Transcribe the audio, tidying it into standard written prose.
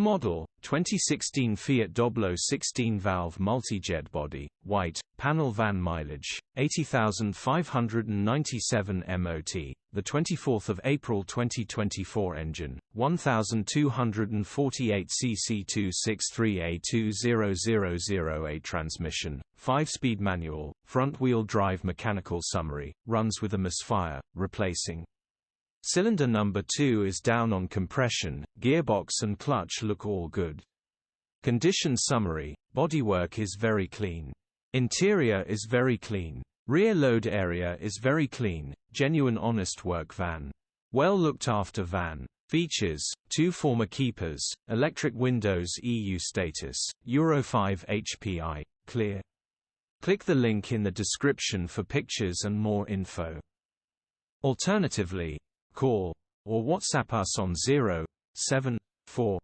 model, 2016 Fiat Doblo 16V Multijet body, white, panel van mileage, 80,597 MOT, the 24th of April 2024 engine, 1,248 cc 263A20008 transmission, 5-speed manual, front-wheel drive mechanical summary, runs with a misfire, replacing cylinder number 2 is down on compression, gearbox and clutch look all good. Condition summary, bodywork is very clean. Interior is very clean. Rear load area is very clean, genuine honest work van. Well looked after van. Features, 2 former keepers, electric windows EU status, Euro 5 HPI, clear. Click the link in the description for pictures and more info. Alternatively, call or WhatsApp us on 074